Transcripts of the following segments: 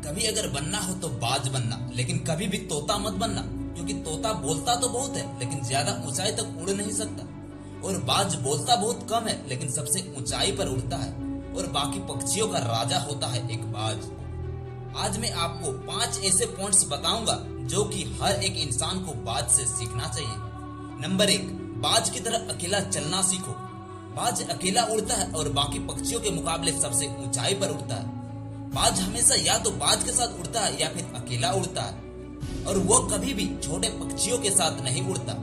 कभी अगर बनना हो तो बाज बनना, लेकिन कभी भी तोता मत बनना, क्योंकि तोता बोलता तो बहुत है लेकिन ज्यादा ऊंचाई तक उड़ नहीं सकता, और बाज बोलता बहुत कम है लेकिन सबसे ऊंचाई पर उड़ता है, और बाकी पक्षियों का राजा होता है एक बाज। आज मैं आपको 5 ऐसे पॉइंट्स बताऊंगा जो कि हर एक इंसान को बाज से सीखना चाहिए। नंबर 1, बाज की तरह अकेला चलना सीखो। बाज अकेला उड़ता है और बाकी पक्षियों के मुकाबले सबसे ऊंचाई पर उड़ता है। बाज हमेशा या तो बाज के साथ उड़ता है या फिर अकेला उड़ता है, और वो कभी भी छोटे पक्षियों के साथ नहीं उड़ता।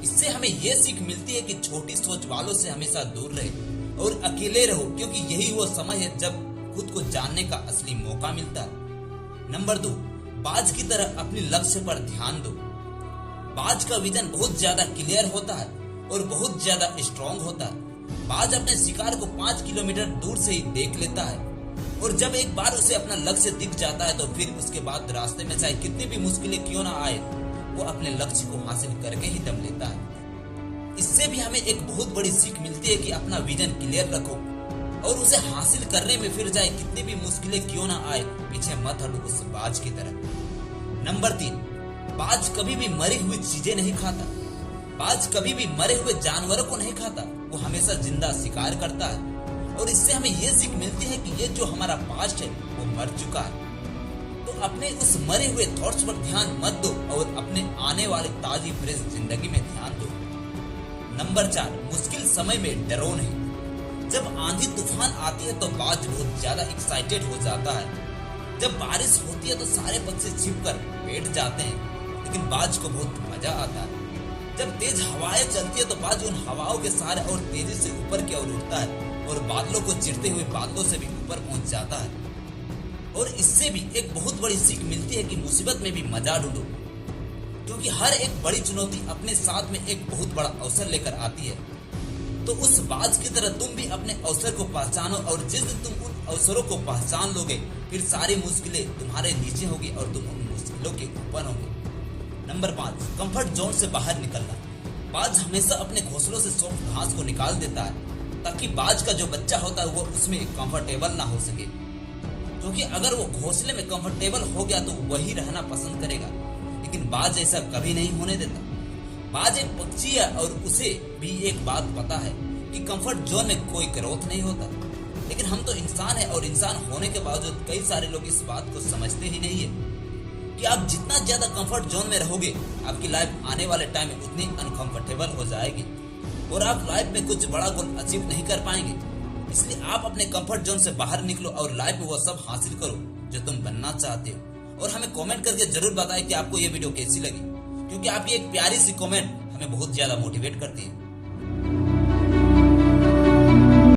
इससे हमें यह सीख मिलती है कि छोटी सोच वालों से हमेशा दूर रहे और अकेले रहो, क्योंकि यही वो समय है जब खुद को जानने का असली मौका मिलता है। नंबर 2, बाज की तरह अपने लक्ष्य पर ध्यान दो। बाज का विजन बहुत ज्यादा क्लियर होता है और बहुत ज्यादा स्ट्रॉन्ग होता है। बाज अपने शिकार को 5 किलोमीटर दूर से ही देख लेता है, और जब एक बार उसे अपना लक्ष्य दिख जाता है तो फिर उसके बाद रास्ते में चाहे कितनी भी मुश्किलें क्यों ना आए, वो अपने लक्ष्य को हासिल करके ही दम लेता है। इससे भी हमें एक बहुत बड़ी सीख मिलती है कि अपना विजन क्लियर रखो और उसे हासिल करने में फिर चाहे कितनी भी मुश्किलें क्यों ना आए, पीछे मत हटो उस बाज की तरह। नंबर 3, बाज कभी भी मरी हुई चीजें नहीं खाता। बाज कभी भी मरे हुए जानवरों को नहीं खाता, वो हमेशा जिंदा शिकार करता है, और इससे हमें ये सीख मिलती है कि ये जो हमारा पास्ट है वो मर चुका है। तो अपने उस मरे हुए थॉट्स पर ध्यान मत दो और अपने आने वाले ताजी फ्रेश जिंदगी में ध्यान दो। नंबर 4, मुश्किल समय में डरो नहीं। जब आंधी तूफान आती है तो बाज बहुत ज्यादा एक्साइटेड हो जाता है। जब बारिश होती है तो सारे पक्षी छिपकर बैठ जाते हैं, लेकिन बाज को बहुत मजा आता है। जब तेज हवाएं चलती है तो बाज उन हवाओं के सहारे और तेजी से ऊपर की ओर उड़ता है और बादलों को चिरते हुए बादलों से भी ऊपर पहुंच जाता है। और इससे भी एक बहुत बड़ी सीख मिलती है कि मुसीबत में भी मजा ढूंढो, क्योंकि हर एक बड़ी चुनौती अपने साथ में एक बहुत बड़ा अवसर लेकर आती है। तो उस बाज की तरह तुम भी अपने अवसर को पहचानो, और जिस दिन तुम उन अवसरों को पहचान लोगे फिर सारी मुश्किलें तुम्हारे नीचे होगी और तुम उन मुश्किलों के ऊपर होगे। नंबर 5, कंफर्ट जोन से बाहर निकलना। बाज हमेशा अपने घोंसलों से सॉफ्ट घास को निकाल देता है ताकि बाज का जो बच्चा होता है वो उसमें कंफर्टेबल ना हो सके, क्योंकि अगर वो घोंसले में कंफर्टेबल हो गया तो वही रहना पसंद करेगा, लेकिन बाज ऐसा कभी नहीं होने देता। बाज एक पक्षी है और उसे भी एक बात पता है कि कंफर्ट जोन में कोई ग्रोथ नहीं होता, लेकिन हम तो इंसान है और इंसान होने के बावजूद कई सारे लोग इस बात को समझते ही नहीं है कि आप जितना ज्यादा कंफर्ट जोन में रहोगे आपकी लाइफ आने वाले टाइम में उतनी अनकंफर्टेबल हो जाएगी और आप लाइफ में कुछ बड़ा गोल अचीव नहीं कर पाएंगे। इसलिए आप अपने कंफर्ट जोन से बाहर निकलो और लाइफ में वो सब हासिल करो जो तुम बनना चाहते हो। और हमें कमेंट करके जरूर बताएं कि आपको ये वीडियो कैसी लगी, क्योंकि आपकी एक प्यारी सी कमेंट हमें बहुत ज्यादा मोटिवेट करती है।